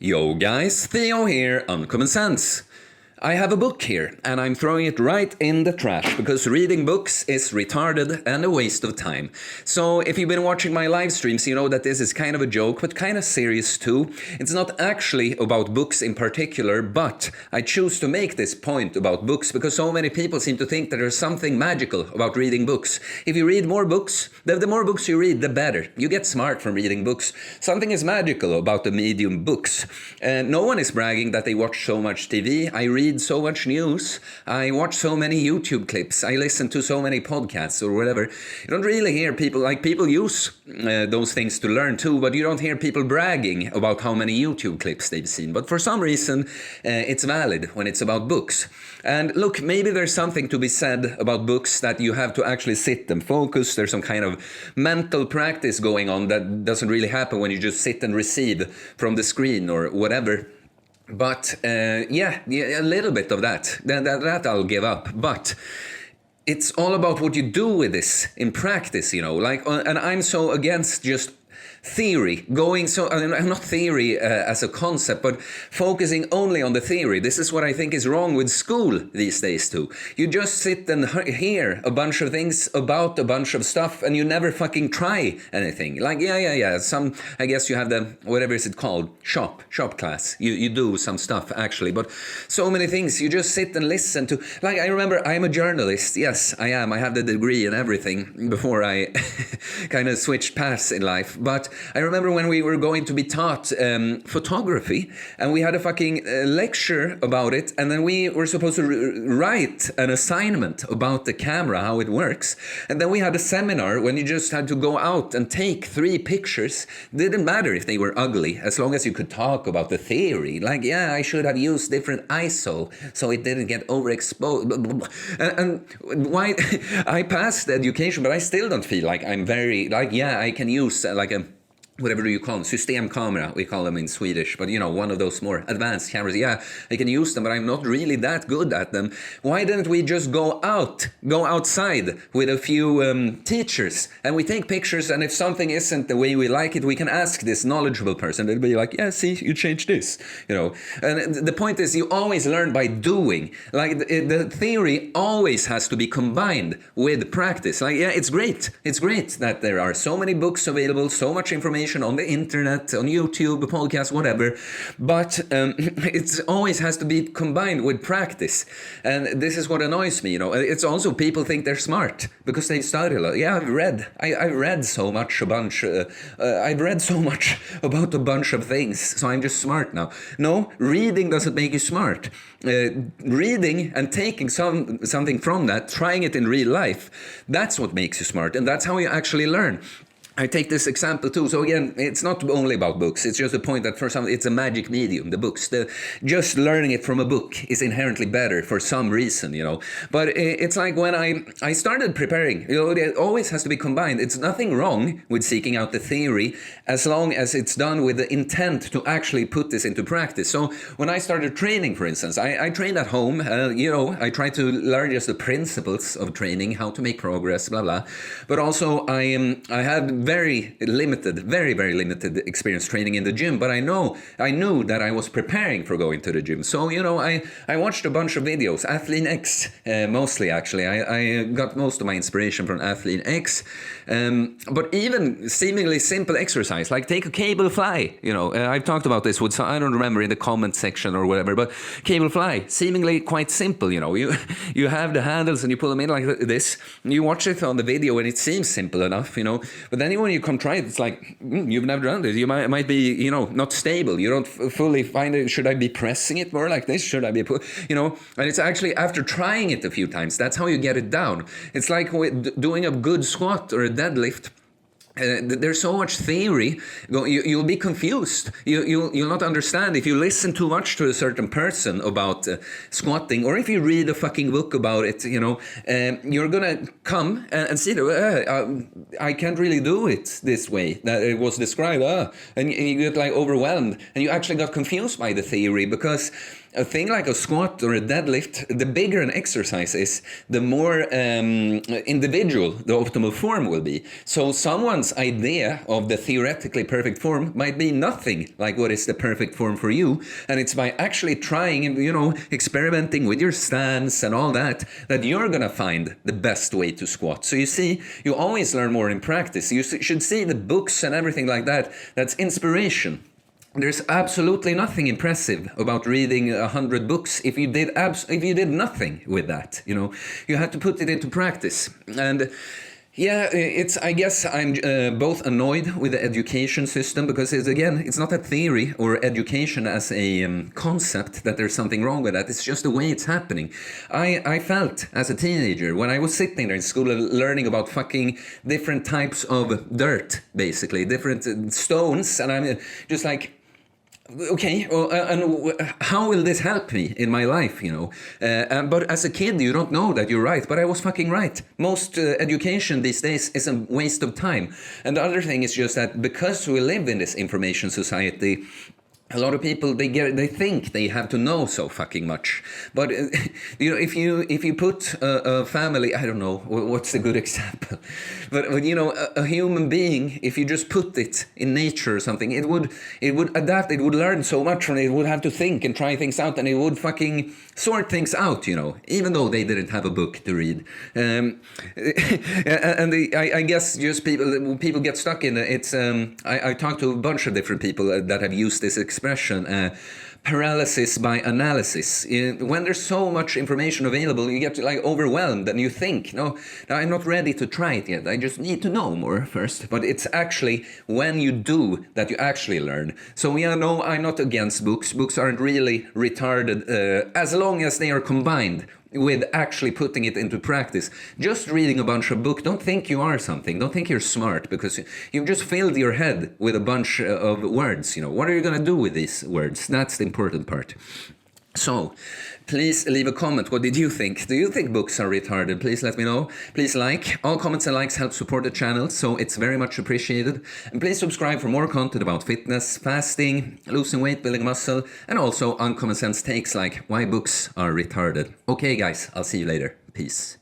Yo guys, Theo here, Uncommon Sense. I have a book here, and I'm throwing it right in the trash, because reading books is retarded and a waste of time. So if you've been watching my live streams, you know that this is kind of a joke, but kind of serious too. It's not actually about books in particular, but I choose to make this point about books because so many people seem to think that there's something magical about reading books. If you read more books, the more books you read, the better. You get smart from reading books. Something is magical about the medium books. No one is bragging that they watch so much TV. I read so much news. I watch so many YouTube clips. I listen to so many podcasts or whatever. You don't really hear people use those things to learn too, but you don't hear people bragging about how many YouTube clips they've seen. But for some reason, it's valid when it's about books. And look, maybe there's something to be said about books that you have to actually sit and focus. There's some kind of mental practice going on that doesn't really happen when you just sit and receive from the screen or whatever. But yeah, a little bit of that. That I'll give up. But it's all about what you do with this in practice, you know. And I'm so against just theory, not theory as a concept, but focusing only on the theory. This is what I think is wrong with school these days too. You just sit and hear a bunch of things about a bunch of stuff and you never fucking try anything. Some, I guess you have the, whatever is it called, shop class. You do some stuff actually, but so many things you just sit and listen to. Like, I remember I'm a journalist. Yes, I am. I have the degree and everything before I kind of switched paths in life. But I remember when we were going to be taught photography, and we had a fucking lecture about it, and then we were supposed to write an assignment about the camera, how it works, and then we had a seminar when you just had to go out and take 3 pictures. Didn't matter if they were ugly, as long as you could talk about the theory. Like, yeah, I should have used different ISO so it didn't get overexposed. And why I passed education, but I still don't feel like I'm very, like, yeah, I can use like a, whatever do you call them, systemkamera, we call them in Swedish, but you know, one of those more advanced cameras. Yeah, I can use them, but I'm not really that good at them. Why didn't we just go outside with a few teachers, and we take pictures, and if something isn't the way we like it, we can ask this knowledgeable person. They'll be like, yeah, see, you changed this, you know. And the point is, you always learn by doing. Like, the theory always has to be combined with practice. Like, yeah, it's great that there are so many books available, so much information on the internet, on YouTube, podcasts, whatever, but it always has to be combined with practice. And this is what annoys me, you know. It's also, people think they're smart because they study a lot. Yeah, I've read so much I've read so much about a bunch of things, so I'm just smart now. No, reading doesn't make you smart. Reading and taking something from that, trying it in real life, that's what makes you smart, and that's how you actually learn. I take this example too. So again, it's not only about books. It's just a point that for some, it's a magic medium, the books. Just learning it from a book is inherently better for some reason, you know. But it's like when I started preparing, you know, it always has to be combined. It's nothing wrong with seeking out the theory as long as it's done with the intent to actually put this into practice. So when I started training, for instance, I trained at home. You know, I tried to learn just the principles of training, how to make progress, blah, blah. But also I had very very limited experience training in the gym, but I knew that I was preparing for going to the gym. So, you know, I watched a bunch of videos, Athlean X, mostly actually. I got most of my inspiration from Athlean X. But even seemingly simple exercise, like take a cable fly, you know, I've talked about this with some, I don't remember, in the comment section or whatever, but cable fly, seemingly quite simple, you know. You have the handles and you pull them in like this. You watch it on the video and it seems simple enough, you know, but then when you come try it, it's like, you've never done this. You might be, you know, not stable. You don't fully find it. Should I be pressing it more like this? Should I be, you know? And it's actually after trying it a few times, that's how you get it down. It's like with doing a good squat or a deadlift. There's so much theory. You'll be confused. You'll not understand if you listen too much to a certain person about squatting, or if you read a fucking book about it. You know, you're gonna come and see that I can't really do it this way that it was described. And you get like overwhelmed, and you actually got confused by the theory because a thing like a squat or a deadlift, the bigger an exercise is, the more individual the optimal form will be. So someone's idea of the theoretically perfect form might be nothing like what is the perfect form for you. And it's by actually trying and, experimenting with your stance and all that you're gonna find the best way to squat. So you see, you always learn more in practice. You should see the books and everything like that. That's inspiration. There's absolutely nothing impressive about reading 100 books if you did nothing with that. You have to put it into practice. And yeah, I guess I'm both annoyed with the education system because it's not a theory or education as a concept that there's something wrong with that. It's just the way it's happening. I felt as a teenager when I was sitting there in school learning about fucking different types of dirt, basically, different stones, and I'm just like, okay, well, and how will this help me in my life, But as a kid, you don't know that you're right, but I was fucking right. Most education these days is a waste of time. And the other thing is just that because we live in this information society, a lot of people, they think they have to know so fucking much. But if you put a family, I don't know what's a good example, but a human being, if you just put it in nature or something, it would adapt, it would learn so much, and it would have to think and try things out, and it would fucking sort things out, even though they didn't have a book to read. I guess just people get stuck in it. It's I talked to a bunch of different people that have used this expression, paralysis by analysis. When there's so much information available, you get overwhelmed and you think, no, I'm not ready to try it yet. I just need to know more first. But it's actually when you do that you actually learn. So no, I'm not against books. Books aren't really retarded as long as they are combined with actually putting it into practice. Just reading a bunch of books, don't think you are something. Don't think you're smart because you've just filled your head with a bunch of words. What are you going to do with these words? That's the important part. So, please leave a comment. What did you think? Do you think books are retarded? Please let me know. Please like. All comments and likes help support the channel, so it's very much appreciated. And please subscribe for more content about fitness, fasting, losing weight, building muscle, and also uncommon sense takes like why books are retarded. Okay, guys, I'll see you later. Peace.